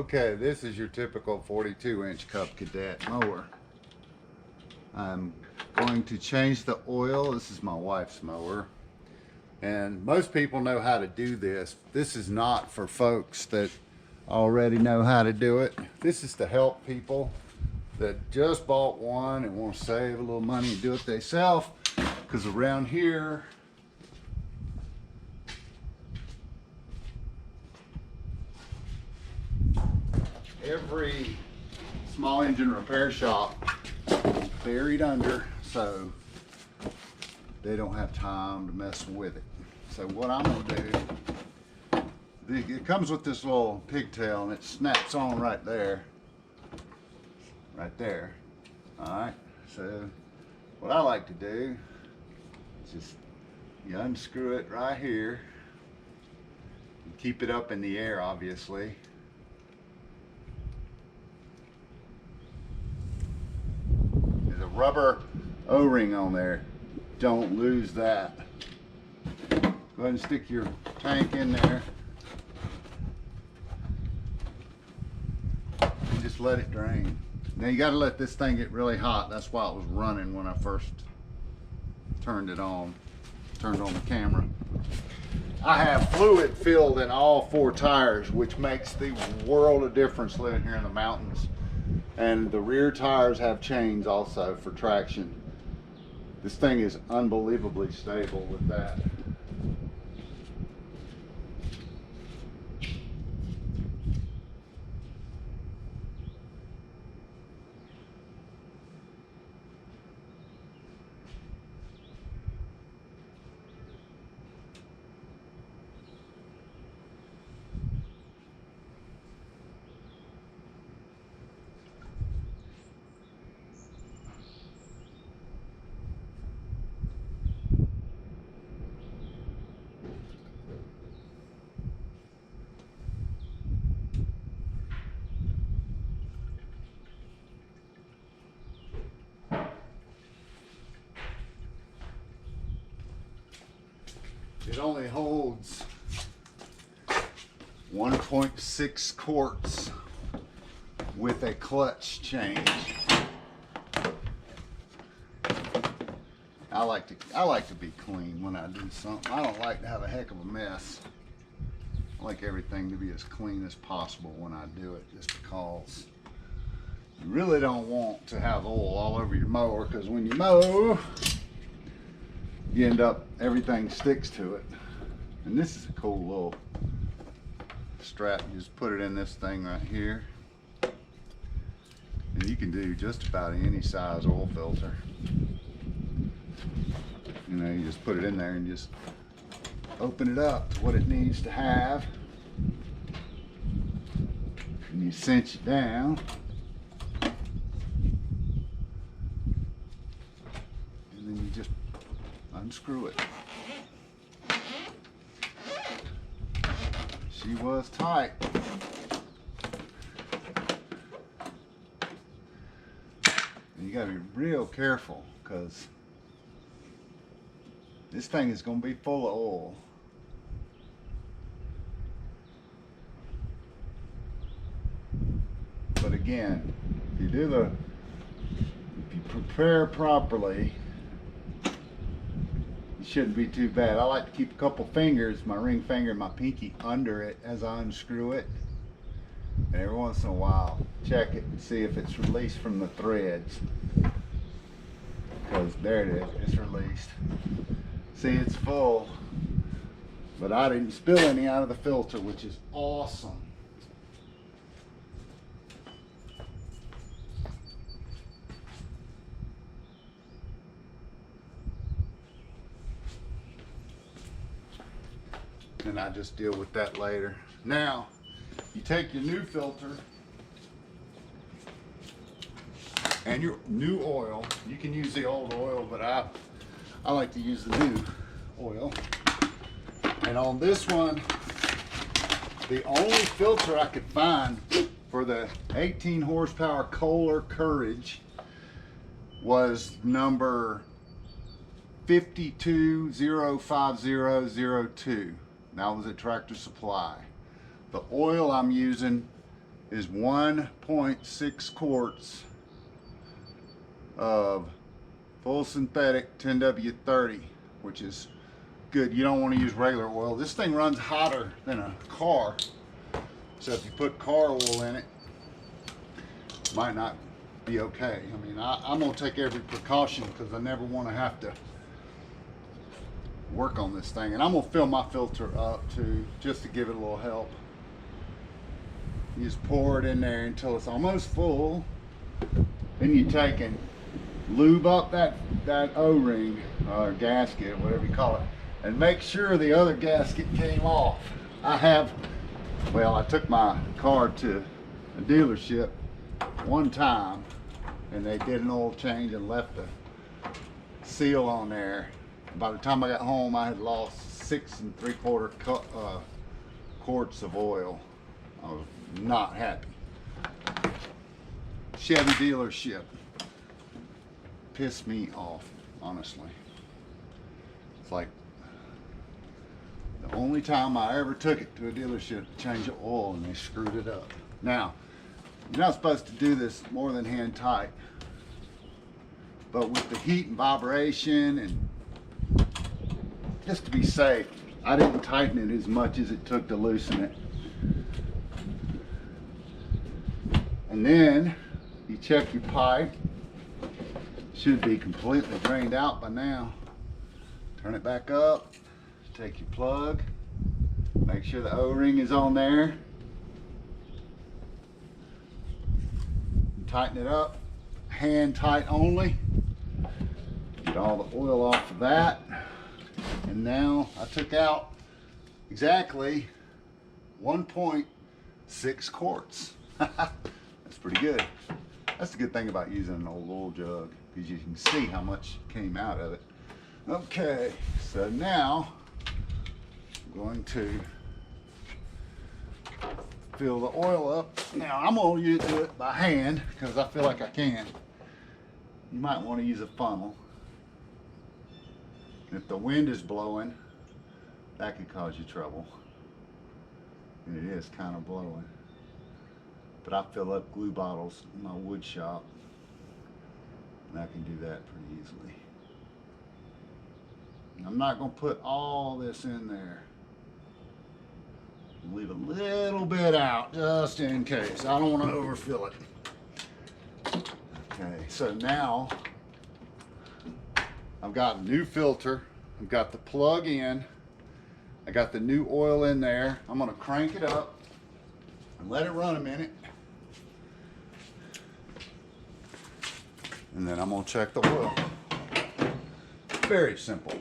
Okay, this is your typical 42-inch Cub Cadet mower. I'm going to change the oil. This is my wife's mower. And most people know how to do this. This is not for folks that already know how to do it. This is to help people that just bought one and want to save a little money and do it themselves. Because around here, every small engine repair shop is buried under, so they don't have time to mess with it. So what I'm gonna do, it comes with this little pigtail and it snaps on right there. All right, so what I like to do is just you unscrew it right here and keep it up in the air, obviously. There's a rubber O-ring on there. Don't lose that. Go ahead and stick your tank in there and just let it drain. Now you got to let this thing get really hot. That's why it was running when I first turned on the camera. I have fluid filled in all 4 tires, which makes the world of difference living here in the mountains. And the rear tires have chains also for traction. This thing is unbelievably stable with that. It only holds 1.6 quarts with a clutch change. I like to be clean when I do something. I don't like to have a heck of a mess. I like everything to be as clean as possible when I do it, just because you really don't want to have oil all over your mower, because when you mow, you end up, everything sticks to it. And this is a cool little strap. You just put it in this thing right here. And you can do just about any size oil filter. You know, you just put it in there and just open it up to what it needs to have. And you cinch it down. And then you just unscrew it. She was tight. And you gotta be real careful, because this thing is gonna be full of oil. But again, if you prepare properly, shouldn't be too bad. I like to keep a couple fingers, my ring finger and my pinky, under it as I unscrew it. And every once in a while, check it and see if it's released from the threads. Because there it is, it's released. See, it's full. But I didn't spill any out of the filter, which is awesome. And I just deal with that later. Now, you take your new filter and your new oil. You can use the old oil, but I like to use the new oil. And on this one, the only filter I could find for the 18 horsepower Kohler Courage was number 5205002. That was at Tractor Supply. The oil I'm using is 1.6 quarts of full synthetic 10W30, which is good. You don't want to use regular oil. This thing runs hotter than a car, so if you put car oil in it, it might not be okay. I mean, I'm gonna take every precaution because I never want to have to work on this thing. And I'm gonna fill my filter up too, just to give it a little help. You just pour it in there until it's almost full. Then you take and lube up that O-ring or gasket, whatever you call it, and make sure the other gasket came off. I took my car to a dealership one time and they did an oil change and left the seal on there. By the time I got home, I had lost 6 3/4 quarts of oil. I was not happy. Chevy dealership pissed me off, honestly. It's like the only time I ever took it to a dealership to change the oil and they screwed it up. Now, you're not supposed to do this more than hand tight, but with the heat and vibration and just to be safe, I didn't tighten it as much as it took to loosen it. And then you check your pipe. Should be completely drained out by now. Turn it back up, take your plug, make sure the O-ring is on there. Tighten it up, hand tight only. Get all the oil off of that. And now I took out exactly 1.6 quarts. That's pretty good. That's the good thing about using an old oil jug, because you can see how much came out of it. Okay, so now I'm going to fill the oil up. Now I'm going to do it by hand because I feel like I can. You might want to use a funnel. If the wind is blowing, that could cause you trouble. And it is kind of blowing. But I fill up glue bottles in my wood shop, and I can do that pretty easily. I'm not going to put all this in there. Leave a little bit out just in case. I don't want to overfill it. Okay, so now I've got a new filter. I've got the plug in. I got the new oil in there. I'm going to crank it up and let it run a minute. And then I'm going to check the oil. Very simple.